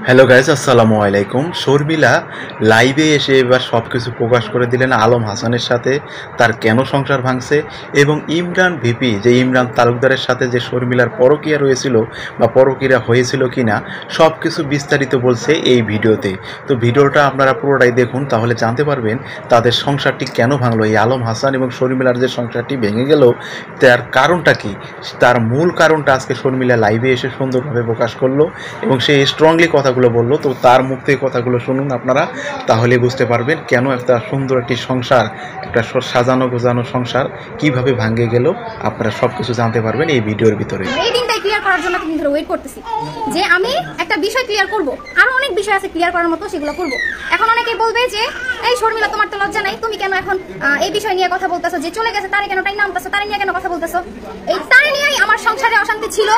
Hello guys, আসসালামু আলাইকুম। শর্মিলা লাইভে এসে এবার সব কিছু প্রকাশ করে দিলেন আলম হাসানের সাথে, তার কেন সংসার ভাঙছে, এবং ইমরান ভিপি যে ইমরান তালুকদারের সাথে যে শর্মিলার পরকীয়া রয়েছিল বা পরকীয়া হয়েছিল কি না, সব কিছু বিস্তারিত বলছে এই ভিডিওতে। তো ভিডিওটা আপনারা পুরোটাই দেখুন, তাহলে জানতে পারবেন তাদের সংসারটি কেন ভাঙলো। এই আলম হাসান এবং শর্মিলার যে সংসারটি ভেঙে গেল, তার কারণটা কি, তার মূল কারণটা আজকে শর্মিলা লাইভে এসে সুন্দরভাবে প্রকাশ করলো এবং সে স্ট্রংলি কথাগুলো বললো। তো তার মুখ থেকে কথাগুলো শুনুন আপনারা, তাহলে বুঝতে পারবেন কেন একটা সুন্দর একটি সংসার, একটা সাজানো গোজানো সংসার কিভাবে ভাঙে গেল। আপনারা সব কিছু জানতে পারবেন এই ভিডিওর ভিতরে। এই দিনটাই ক্লিয়ার করার জন্য দিন ধরে ওয়েট করতেছি যে আমি একটা বিষয় ক্লিয়ার করব, আরো অনেক বিষয় আছে ক্লিয়ার করার মতো, সেগুলো করব। এখন অনেকেই বলবে যে এই শর্মিলা, তোমার তো লজ্জা নাই, তুমি কেন এখন এই বিষয় নিয়ে কথা বলতেছো, যে চলে গেছে তারে কেন টাই নামতেছো, তারে নিয়ে কেন কথা বলতেছো। এই তারে নিয়েই আমার সংসারে অশান্তি ছিল,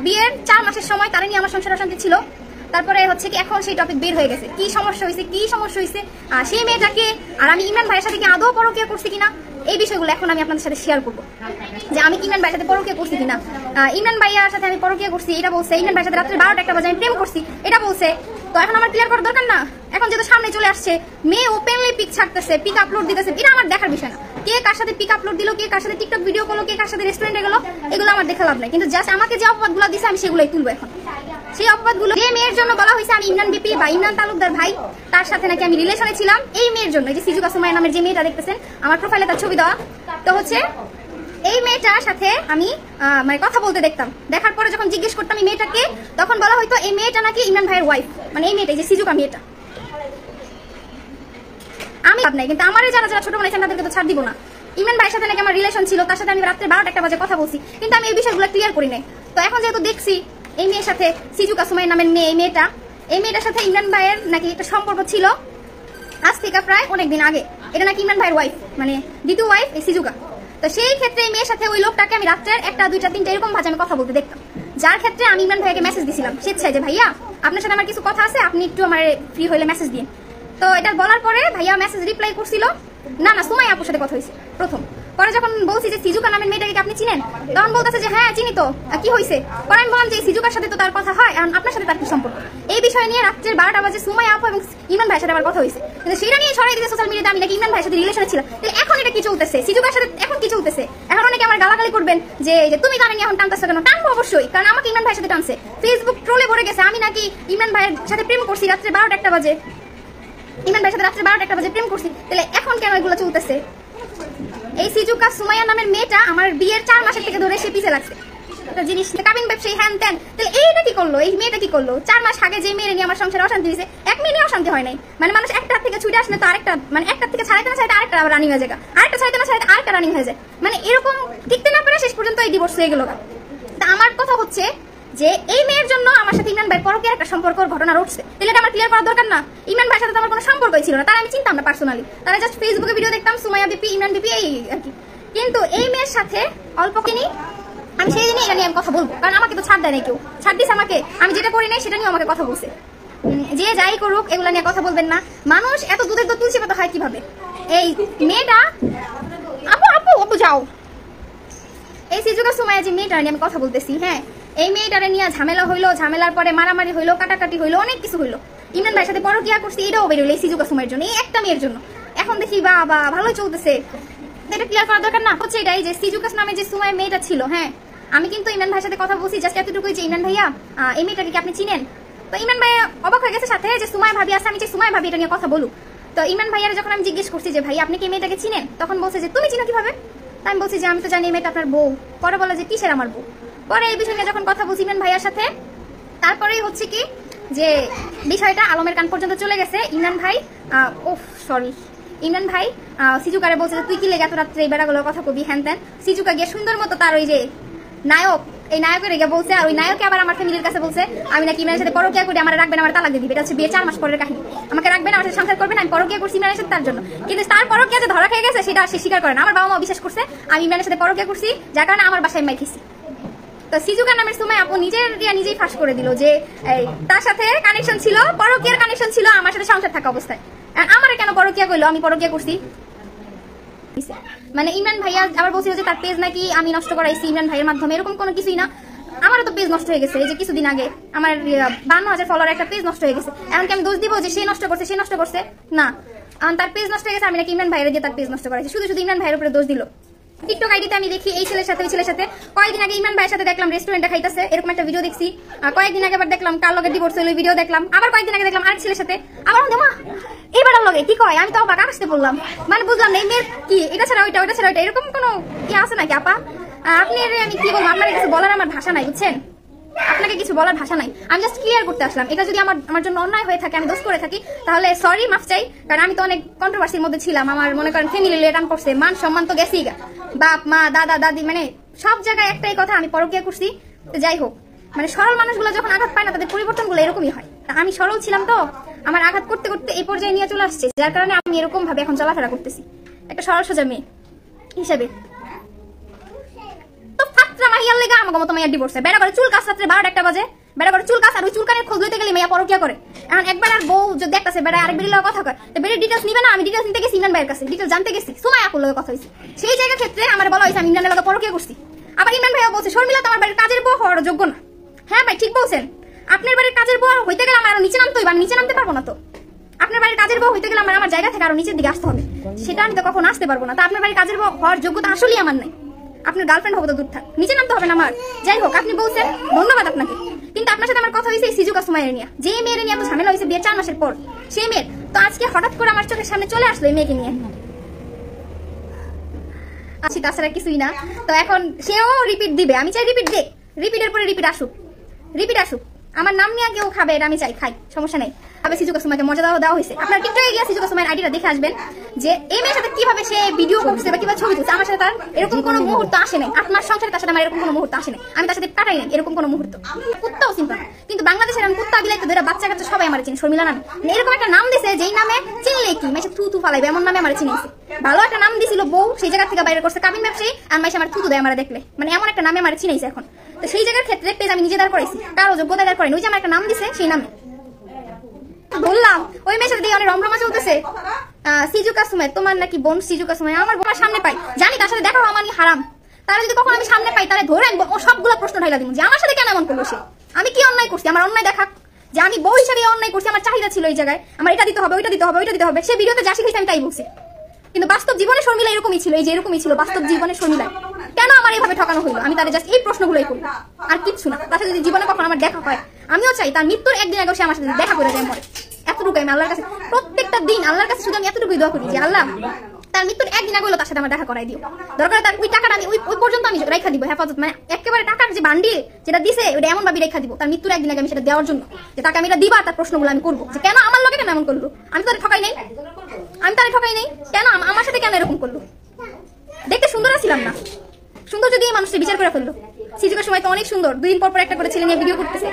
বিয়ের 4 মাসের সময় তারে নিয়ে আমার সংসারে অশান্তি ছিল। তারপরে হচ্ছে কি এখন সেই টপিক বের হয়ে গেছে, কি সমস্যা হয়েছে সেই মেয়েটাকে আর আমি ইমরান ভাইয়ের সাথে কি আদৌ পরকীয়া করছি কিনা, এই বিষয়গুলো এখন আমি আপনাদের সাথে শেয়ার করবো। যে আমি ইমরান ভাইয়ের সাথে পরকীয়া করছি কিনা, ইমরান ভাইয়ার সাথে আমি পরকীয়া করছি এটা বলছে, ইমরান ভাইয়ের সাথে রাত্রে 12টা 1টা বাজে আমি প্রেম করছি এটা বলছে। তো এখন আমার ক্লিয়ার করার দরকার না? এখন যেহেতু সামনে চলে আসছে, মেয়ে ওপেনলি পিক ছাড়তেছে, পিক আপলোড দিতেছে, এটা আমার দেখার বিষয় না। কে কার সাথে পিক আপলোড দিল, কে কার সাথে টিকটক ভিডিও করলো, কে কার সাথে রেস্টুরেন্টে গেলো, এগুলো আমার দেখা লাভ নাই। কিন্তু জাস্ট আমাকে যে অপবাদগুলো দিছে আমি সেগুলোই তুলবো এখন। সেই অপবাদগুলো যে মেয়ের জন্য বলা হয়েছে আমি ইমরান বিপি বা ইমরান তালুকদার ভাই, তার সাথে নাকি আমি রিলেশনে ছিলাম, এই মেয়ের জন্য, যে সিজুকা সুমাইয়া নামের যে মেয়েটা দেখতেছেন আমার প্রোফাইলে তার ছবি দেওয়া, তো হচ্ছে এই মেয়েটার সাথে আমি মানে কথা বলতে দেখতাম। দেখার পরে যখন জিজ্ঞেস করতাম এই মেয়েটাকে, তখন বলা হয়তো এই মেয়েটা নাকি ইমরান ভাইয়ের ওয়াইফ, মানে এই মেয়েটাই যে সিজুকা মেয়েটা। আমি ভাব নাই, কিন্তু আমার যারা ছোট বানাইছেন তাদেরকে তো ছাড় দিব না। ইমরান ভাইয়ের সাথে নাকি আমার রিলেশন ছিল, তার সাথে আমি রাত্রে 12টা 1টা বাজে কথা বলছি, কিন্তু আমি এই বিষয়গুলো ক্লিয়ার করি নাই। তো এখন যেহেতু দেখছি এই মেয়ের সাথে সিজুকা সুমাইয়া নামের মেয়ে, এই মেয়েটার সাথে ইমরান ভাইয়ের নাকি একটা সম্পর্ক ছিল আজ থেকে প্রায় অনেকদিন আগে, এটা নাকি ইমরান ভাইয়ের ওয়াইফ, মানে দ্বিতীয় ওয়াইফ এই সিজুকা। তো সেই ক্ষেত্রে এই মেয়ের সাথে ওই লোকটাকে আমি রাত্রের 1টা 2টা 3টা এরকম ভাবে আমি কথা বলতে দেখতাম, যার ক্ষেত্রে আমি ইমরান ভাইয়াকে মেসেজ দিছিলাম স্বেচ্ছায় যে ভাইয়া আপনার সাথে আমার কিছু কথা আছে, আপনি একটু আমার ফ্রি হইলে মেসেজ দিন। তো এটা বলার পরে ভাইয়া মেসেজ রিপ্লাই করছিল না সুমাইয়া আপুর সাথে কথা হয়েছে প্রথম। পরে যখন বলছি যে সিজুকা নামের মেয়েটাকে আপনি চিনেন, তখন বলতেছে যে হ্যাঁ চিনি তো, কি হয়েছে। পরে আমি বললাম যে সিজুকার সাথে তো তার কথা হয়, আর আপনার সাথে তার কি সম্পর্ক। এই বিষয় নিয়ে রাত্রের 12টা বাজে সুমাইয়া আপু এবং ইমরান ভাইয়ের সাথে আমার কথা হয়েছে, কিন্তু সেটা নিয়ে সরাই দিতে সোশ্যাল মিডিয়াতে আমি নাকি ইমরান ভাইয়ের সাথে রিলেশনে ছিলাম। এখন এটা কি চলতেছে, সিজুকার সাথে এখন কি চলতেছে? এখন অনেকে আমার গালাগালি করবেন যে তুমি তার নিয়ে এখন টানতেছো কেন? টানবো অবশ্যই, কারণ আমাকে ইমরান ভাইয়ের সাথে টানছে, ফেসবুক ট্রোলে ভরে গেছে আমি নাকি ইমরান ভাইয়ের সাথে প্রেম করছি রাত্রে 12টা 1টা বাজে, ইমরান ভাইয়ের সাথে রাত্রে 12টা 1টা বাজে প্রেম করছি। তাহলে এখন কেন এগুলো চলতেছে? এই সিজুকা সুমাইয়া নামের মেয়েটা আমার বিয়ের 4 মাসের থেকে ধরে সে পিছে লাগছে একটা জিনিস, কাবিন ব্যবসায়ী হ্যান ত্যান। তাহলে এইটা কি করলো, এই মেয়েটা কি করলো? 4 মাস আগে যে মেয়ে নিয়ে আমার সংসারে অশান্তি হয়েছে, 1 মিনিট অশান্তি হয় নাই, মানে মানুষ একটা থেকে ছুটে আসলে তো আরেকটা, মানে একটা থেকে ছাড়াইতে না ছাড়াইতে আরেকটা রানিং হয়ে যায়, আরেকটা ছাড়াইতে না ছাড়াইতে আরেকটা রানিং হয়ে যায়, মানে এরকম টিকতে না পারে শেষ পর্যন্ত এই ডিভোর্স হয়ে গেল। তা আমার কথা হচ্ছে যে এই মেয়ের জন্য আমার সাথে ইমরান ভাইয়ের পরকীয়ার একটা সম্পর্কের ঘটনা ঘটছে, তাহলে এটা আমার ক্লিয়ার করার দরকার না? ইমরান ভাইয়ের সাথে আমার কোনো সম্পর্কই ছিল না, তারা আমি চিনতাম না পার্সোনালি, তারা জাস্ট ফেসবুকে ভিডিও দেখতাম সুমাইয়া বিপি ইমরান বিপি এই আর কি। কিন্তু এই মেয়ের সাথে অল্প কিনি আমি সেই দিনই এটা নিয়ে আমি কথা বলবো, কারণ আমাকে তো ছাড় দেয় না কেউ, ছাড় দিছে আমাকে, আমি যেটা করি নাই সেটা নিয়ে আমাকে কথা বলছে। যে যাই করুক এগুলা নিয়ে কথা বলবেন না। মানুষ এত দুধের দুধ তুলসী পাতা হয় কিভাবে? এই মেয়েটা আপু আপু আপু যাও, এই সিজুকা সুমাইয়া যে মেয়েটা নিয়ে আমি কথা বলতেছি, হ্যাঁ এই মেয়েটারে নিয়ে ঝামেলা হইলো, ঝামেলার পরে মারামারি হইলো, কাটাকাটি হইলো, অনেক কিছু হইলো। ইমরান ভাইয়ের সাথে পরকীয়া করছি এটাও বেরোলো এই সিজুকা সুমাইয়ের জন্য, এই একটা মেয়ের জন্য। এখন দেখি বা ভালোই চলতেছে, এটা ক্লিয়ার করার দরকার না? হচ্ছে এটাই যে সিজুকাস নামে যে সুমাইয়া মেয়েটা ছিল, হ্যাঁ আমি কিন্তু ইমরান ভাইয়ের সাথে কথা বলছি জাস্ট এতটুকুই যে ইমরান ভাইয়া এই মেয়েটাকে কি আপনি চিনেন? তো ইমরান ভাইয়া অবাক হয়ে গেছে সাথে যে সুমাইয়া ভাবি আছে, আমি যে সুমাইয়া ভাবি এটা নিয়ে কথা বলুক। তো ইমরান ভাইয়ার যখন আমি জিজ্ঞেস করছি যে ভাই আপনি কি মেয়েটাকে চিনেন, তখন বলছে যে তুমি চিনো কিভাবে? আমি বলছি যে আমি তো জানি মেয়েটা আপনার বউ। পরে বলে যে কিসের আমার বউ? পরে এই বিষয় নিয়ে যখন কথা বলছি ইমরান ভাইয়ার সাথে, তারপরেই হচ্ছে কি যে বিষয়টা আলমের কান পর্যন্ত চলে গেছে। ইমরান ভাই ইমরান ভাই সিজুকারে বলছে যে তুই কি লেগে এত রাত্রে এই বেড়াগুলোর কথা কবি হ্যান ত্যান। সিজুকা গিয়ে সুন্দর মতো তার ওই যে নায়ক, এই নায়কের রেগে বলছে, আর ওই নায়কে আবার আমার ফ্যামিলির কাছে বলছে আমি নাকি ইমরানের সাথে পরকীয়া করি, আমার রাখবেন, আমার তালাক দিয়ে দিবে। এটা হচ্ছে বিয়ে 4 মাস পরের কাহিনী, আমাকে রাখবেন, আমার সাথে সংসার করবেন, আমি পরকীয়া করছি ইমরানের সাথে তার জন্য। কিন্তু তার পরকীয়া যে ধরা খেয়ে গেছে সেটা সে স্বীকার করে না। আমার বাবা মা বিশ্বাস করছে আমি ইমরানের সাথে পরকীয়া করছি, যার কারণে আমার বাসায় মাই খেয়েছি। তো সিজুকা নামের সুমাইয়া আপু নিজেই ফাঁস করে দিল যে তার সাথে কানেকশন ছিল, পরকীয়ার কানেকশন ছিল আমার সাথে সংসার থাকা অবস্থায়। আমার কেন পরকীয়া কইলো, আমি পরকীয়া করছি? মানে ইমরান ভাইয়া আবার বলছিল যে তার পেজ নাকি আমি নষ্ট করাইছি ইমরান ভাইয়ের মাধ্যমে, এরকম কোনো কিছুই না। আমারও তো পেজ নষ্ট হয়ে গেছে। এই যে কিছুদিন আগে আমার 52,000 ফলোয়ার একটা পেজ নষ্ট হয়ে গেছে। এখন কি আমি দোষ দিব যে সে নষ্ট করছে? না, তার পেজ নষ্ট হয়ে গেছে, আমি নাকি ইমরান ভাইয়ের দিয়ে তার পেজ নষ্ট করেছি। শুধু ইমরান ভাইয়ের উপরে দোষ দিল। টিকটক আইডিতে আমি দেখি এই ছেলের সাথে ওই ছেলের সাথে, কয়েকদিন আগে ইমরান ভাইয়ের সাথে দেখলাম রেস্টুরেন্টে খাইতেছে, এরকম একটা ভিডিও দেখছি। কয়েকদিন আগে আবার দেখলাম কার লগে ডিভোর্স হলো ভিডিও দেখলাম। আবার কয়েকদিন আগে দেখলাম আরেক ছেলের সাথে, আবার মা এবার লগে কি কয়, আমি তো অবাক আসতে বললাম, মানে বুঝলাম না এই মেয়ের কি এটা ছাড়া ওইটা এরকম কোনো কি আছে নাকি আপা? আপনি আমি কি বলবো, আপনার কিছু বলার আমার ভাষা নাই, বুঝছেন? আপনাকে কিছু বলার ভাষা নাই, আমি জাস্ট ক্লিয়ার করতে আসলাম। এটা যদি আমার জন্য অন্যায় হয়ে থাকে, আমি দোষ করে থাকি, তাহলে সরি, মাফ চাই। কারণ আমি তো অনেক কন্ট্রোভার্সির মধ্যে ছিলাম, আমার মনে করেন ফ্যামিলি রিলেটান করছে, মান সম্মান তো গেছেই গা, বাপ মা দাদা দাদি মানে সব জায়গায় একটাই কথা, আমি পরকীয়া করছি। তো যাই হোক, মানে সরল মানুষগুলো যখন আঘাত পায় না, তাদের পরিবর্তনগুলো এরকমই হয়। আমি সরল ছিলাম, তো আমার আঘাত করতে করতে এই পর্যায়ে নিয়ে চলে আসছে, যার কারণে আমি এরকম ভাবে এখন চলাফেরা করতেছি একটা সরল সোজা মেয়ে হিসেবে। আমাকে মতো মাইয়া ডিভোর্স, বেড়া করে চুল কাজ রাত্রে 12টা বাজে, বেড়া করে চুল কাজ, আর ওই চুলকানের খোঁজ লইতে গেলে মাইয়া পরকিয়া করে। এখন একবার আর বউ যদি দেখতেছে বেড়া আরেক বেরিয়ে কথা কয়, তো বেরিয়ে ডিটেলস নিবে না? আমি ডিটেলস নিতে গেছি ইমরান ভাইয়ের কাছে, ডিটেলস জানতে গেছি, সুমাইয়া আপুর লগে কথা হয়েছে। সেই জায়গা ক্ষেত্রে আমার বলা হয়েছে আমি ইমরানের লগে পরকিয়া করছি। আবার ইমরান ভাইয়া বলছে শর্মিলা তোমার বাড়ির কাজের বউ হওয়ার যোগ্য না। হ্যাঁ ভাই, ঠিক বলছেন। আপনার বাড়ির কাজের বউ হইতে গেলে আমার আরো নিচে নামতে হইবে, আমি নিচে নামতে পারবো না। তো আপনার বাড়ির কাজের বউ হইতে গেলে আমার জায়গা থেকে আরো নিচের দিকে আসতে হবে, সেটা আমি তো কখনো আসতে পারবো না। তা আপনার বাড়ির কাজের বউ হওয়ার যোগ্যতা আসলেই আমার নাই। আপনার গার্লফ্রেন্ড হবে তো দূর থাক, নিচে নামতে হবে না আমার। যাই হোক, আপনি বলছেন, ধন্যবাদ আপনাকে। কিন্তু আপনার সাথে আমার কথা হয়েছে এই সিজুকা সুমাইয়ের নিয়ে, যে মেয়ের নিয়ে এত ঝামেলা হয়েছে বিয়ের 4 মাসের পর, সেই মেয়ের তো আজকে হঠাৎ করে আমার চোখের সামনে চলে আসলো এই মেয়েকে নিয়ে। আচ্ছা, তাছাড়া কিছুই না। তো এখন সেও রিপিট দিবে, আমি চাই রিপিট দেখ, রিপিটের পরে রিপিট আসুক। আমার নাম নিয়ে কেউ খাবে, এটা আমি চাই, খাই, সমস্যা নেই। আবার সিজুকা সুমাইকে মর্যাদা দেওয়া হয়েছে। আপনার টিকটকে গিয়ে সিজুকা সুমাইয়ের আইডিটা দেখে আসবেন যে এই মেয়ের সাথে কিভাবে সে ভিডিও করছে বা কিভাবে ছবি তুলছে। আমার সাথে তার এরকম কোনো মুহূর্ত আসে নাই, 8 মাস সংসারে তার সাথে আমার এরকম কোনো মুহূর্ত আসে নাই, আমি তার সাথে কাটাই নাই এরকম কোনো মুহূর্ত। কুত্তাও চিন্তা না, কিন্তু বাংলাদেশের আমি কুত্তা বিলাইতে ধরে বাচ্চা কাচ্চা সবাই আমার চিনি, শর্মিলা নামে এরকম একটা নাম দিছে, যেই নামে চিনলে কি মেসে থু ফালাইবে, এমন নামে আমার চিনেছে। ভালো একটা নাম দিছিল বউ, সেই জায়গা থেকে বাইরে করছে কাবিন ব্যবসায়ী, আর মাইসে আমার থু দেয় আমার দেখলে, মানে এমন একটা নামে আমার চিনাইছে। এখন তো সেই জায়গার ক্ষেত্রে পেজ আমি নিজে দাঁড় করাইছি, কারো যোগ্যতা দাঁড় করাইনি। ওই যে আমার একটা নাম দিছে সেই নামে বললাম। ওই মেয়ের সাথে দিয়ে অনেক রমরমা চলতেছে। সিজুকা সুমাই তোমার নাকি বোন সিজুকা সুমাই, আমার বোনের সামনে পাই, জানি তার সাথে দেখা আমার হারাম। তারা যদি কখন আমি সামনে পাই, তাহলে ধরে আনবো, ও সবগুলো প্রশ্ন ঢাইলা দিব যে আমার সাথে কেন এমন করলো সে, আমি কি অন্যায় করছি, আমার অন্যায় দেখা, যে আমি বউ হিসাবে অন্যায় করছি, আমার চাহিদা ছিল এই জায়গায়, আমার এটা দিতে হবে, ওইটা দিতে হবে, ওইটা দিতে হবে। সে ভিডিওতে যা শিখেছি আমি তাই বলছি, কিন্তু বাস্তব জীবনে শর্মিলা এরকমই ছিল, এই যে এরকমই ছিল বাস্তব জীবনে শর্মিলা। কেন আমার এইভাবে ঠকানো হইলো, আমি তাদের জাস্ট এই প্রশ্নগুলোই করি, আর কিচ্ছু না। তার সাথে যদি জীবনে কখন আমার দেখা হয়, আমিও চাই তার মৃত্যুর একদিন আগে সে আমার সাথে দেখা করে যায় মরে। এতটুকু আমি আল্লাহর কাছে প্রত্যেকটা দিন আল্লাহর কাছে শুধু আমি এতটুকুই দোয়া করি যে আল্লাহ তার মৃত্যুর একদিন আগে হলো তার সাথে আমার দেখা করাই দিও। দরকার তার ওই টাকাটা আমি ওই পর্যন্ত আমি রেখা দিব হেফাজত, মানে একেবারে টাকার যে বান্ডিল যেটা দিছে ওটা এমন ভাবে রেখা দিব তার মৃত্যুর একদিন আগে আমি সেটা দেওয়ার জন্য, যে তাকে আমি এটা দিবা, তার প্রশ্নগুলো আমি করবো যে কেন আমার লোকে কেন এমন করলো, আমি তাদের ঠকাই নেই, কেন আমার সাথে কেন এরকম করলো। দেখতে সুন্দর ছিলাম না, সুন্দর যদি এই মানুষটা বিচার করে ফেললো। সিজুকার সময় তো অনেক সুন্দর, 2 দিন পর একটা করে ছেলে নিয়ে ভিডিও করতেছে।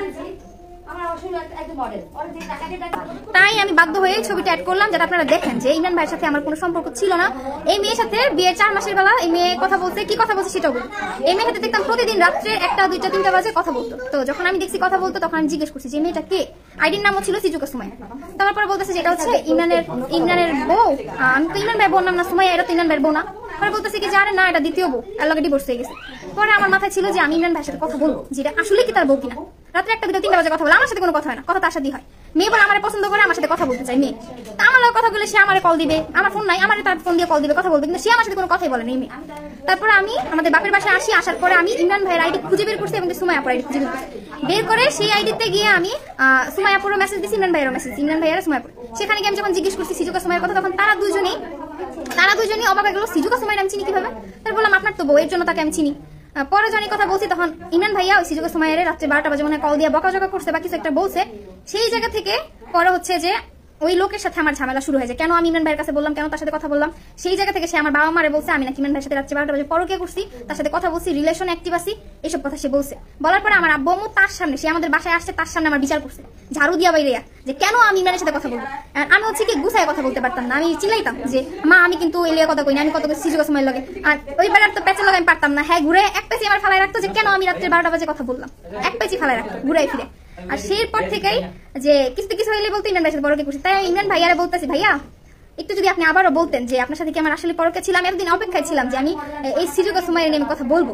তাই আমি বাধ্য হয়ে ছবিটা অ্যাড করলাম, যাতে আপনারা দেখেন যে ইমরান ভাইয়ের সাথে আমার কোনো সম্পর্ক ছিল না। এই মেয়ের সাথে বিয়ের 4 মাসের বেলা এই মেয়ে কথা বলছে, কি কথা বলছে সেটাও বলতো। এই মেয়ের সাথে দেখতাম প্রতিদিন রাত্রে 1টা 2টা 3টা বাজে কথা বলতো। তো যখন আমি দেখছি কথা বলতো, তখন আমি জিজ্ঞেস করছি যে মেয়েটা কে, আইডির নামও ছিল সিজুকা সুমাই। তারপর বলতেছে যেটা হচ্ছে ইমরানের বউ। আমি তো ইমরান ভাইয়ের বোন নাম না সুমাইয়া, এটা তো ইমরান ভাইয়ের বউ না। পরে বলতেছে কি যে আরে না, এটা দ্বিতীয় বউ, এর লগে ডিভোর্স হয়ে গেছে। পরে আমার মাথায় ছিল যে আমি ইমরান ভাইয়ের সাথে কথা বলবো, যেটা আসলে কি তার বউ কিনা। রাত্রে 1টা 2টা 3টা বাজে কথা বলে, আমার সাথে কোনো কথা হয় না, কথা তার সাথেই হয়। মেয়ে বলে আমার পছন্দ করে, আমার সাথে কথা বলতে চাই মেয়ে। তা আমার কথা বলে সে আমার কল দিবে, আমার ফোন নাই, আমার তার ফোন দিয়ে কল দিবে, কথা বলবে, কিন্তু সে আমার সাথে কোনো কথাই বলে না মেয়ে। তারপরে আমি আমাদের বাপের বাসায় আসি, আসার পরে আমি ইমরান ভাইয়ের আইডি খুঁজে বের করছি এবং সুমাইয়াপুর আইডি খুঁজে বের করে সেই আইডিতে গিয়ে আমি সুমাইয়াপুরও মেসেজ দিচ্ছি, ইমরান ভাইয়েরও মেসেজ, ইমরান ভাইয়ের সুমাইয়াপুর। সেখানে গিয়ে আমি যখন জিজ্ঞেস করছি সিজুকা সুমাইয়ের কথা, তখন তারা দুজনেই অবাক হয়ে গেল, সিজুকা সুমাইয়ের আমি চিনি কিভাবে। তারপর বললাম আপনার তো বউ, এর জন্য তাকে আমি চিনি। পরে যখন কথা বলছি, তখন ইমরান ভাইয়া ওই সিজুকা সুমাইয়ের রাত্রে 12টা বাজে মনে কল দিয়ে বকাঝকা করছে বা কিছু একটা বলছে। সেই জায়গা থেকে পরে হচ্ছে যে ওই লোকের সাথে আমার ঝামেলা শুরু হয়েছে, কেন আমি ইমরান ভাইয়ের কাছে বললাম, কেন তার সাথে কথা বললাম। সেই জায়গা থেকে সে আমার বাবা মারে বলছে আমি নাকি ইমরান ভাইয়ের সাথে রাত্রে 12টা বাজে পরকীয়া করছি, তার সাথে কথা বলছি, রিলেশন অ্যাক্টিভ আছি, এইসব কথা সে বলছে। বলার পরে আমার আব্বু আম্মু তার সামনে, সে আমাদের বাসায় আসছে, তার সামনে আমার বিচার করছে ঝাড়ু দিয়া বাইরে, যে কেন আমি ইমরানের সাথে কথা বলবো। আমি হচ্ছে কি গুছায় কথা বলতে পারতাম না, আমি চিল্লাইতাম যে মা আমি কিন্তু এলিয়া কথা কই না, আমি কত সিজুকা সময় লাগে। আর ওই বেলার তো প্যাচের লাগে আমি পারতাম না। হ্যাঁ, ঘুরে এক পেঁচি আমার ফালাই রাখতো যে কেন আমি রাত্রে 12টা বাজে কথা বললাম, এক পেঁচি ফালাই রাখতো ঘুরাই ফিরে। আর সেই পর থেকেই যে কিছু হইলে বলতে ইমরান ভাইয়ের সাথে পরকীয়া করছি। তাই ইমরান ভাইয়ারে বলতেছি, ভাইয়া একটু যদি আপনি আবারও বলতেন যে আপনার সাথে কি আমার আসলে পরকীয়া ছিল। আমি এতদিন অপেক্ষায় ছিলাম যে আমি এই সিজুকা সুমাইয়ের নিয়ে কথা বলবো,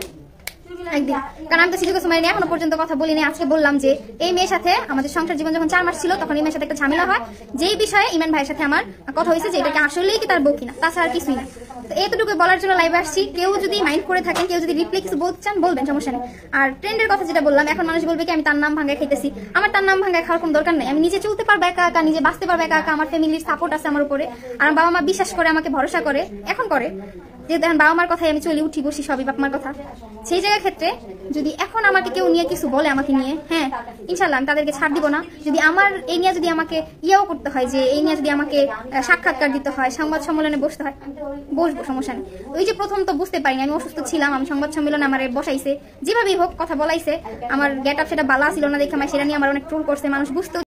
একদিন, কারণ আমি তো সিজুকে সুমাই নিয়ে এখনো পর্যন্ত কথা বলিনি। আজকে বললাম যে এই মেয়ের সাথে আমাদের সংসার জীবন যখন 4 মাস ছিল তখন এই মেয়ের সাথে একটা ঝামেলা হয়, যেই বিষয়ে ইমরান ভাইয়ের সাথে আমার কথা হয়েছে যে এটাকে আসলেই কি তার বউ কিনা, তাছাড়া কিছুই না। তো এতটুকু বলার জন্য লাইভে আসছি। কেউ যদি মাইন্ড করে থাকেন, কেউ যদি রিপ্লাই কিছু বলতে চান বলবেন, সমস্যা নেই। আর ট্রেন্ডের কথা যেটা বললাম, এখন মানুষ বলবে কি আমি তার নাম ভাঙ্গায় খাইতেছি। আমার তার নাম ভাঙ্গায় খাওয়ার কোনো দরকার নেই। আমি নিজে চলতে পারবো একা একা, নিজে বাঁচতে পারবো একা একা। আমার ফ্যামিলির সাপোর্ট আছে আমার উপরে, আর বাবা মা বিশ্বাস করে, আমাকে ভরসা করে, এখন করে। যেহেতু এখন বাবা মার কথাই আমি চলি উঠি বসি সবই বাপ মার কথা। সেই জায়গার ক্ষেত্রে যদি এখন আমাকে কেউ নিয়ে কিছু বলে আমাকে নিয়ে, হ্যাঁ ইনশাল্লাহ আমি তাদেরকে ছাড় দিব না। যদি আমার এই নিয়ে যদি আমাকে ইয়েও করতে হয়, যে এই নিয়ে যদি আমাকে সাক্ষাৎকার দিতে হয়, সংবাদ সম্মেলনে বসতে হয়, বসবো, সমস্যা নেই। ওই যে প্রথম তো বুঝতে পারিনি, আমি অসুস্থ ছিলাম, আমি সংবাদ সম্মেলনে আমার বসাইছে, যেভাবেই হোক কথা বলাইছে, আমার গেট আপ সেটা বালা ছিল না দেখে আমার সেটা নিয়ে আমার অনেক ট্রোল করছে মানুষ, বুঝতে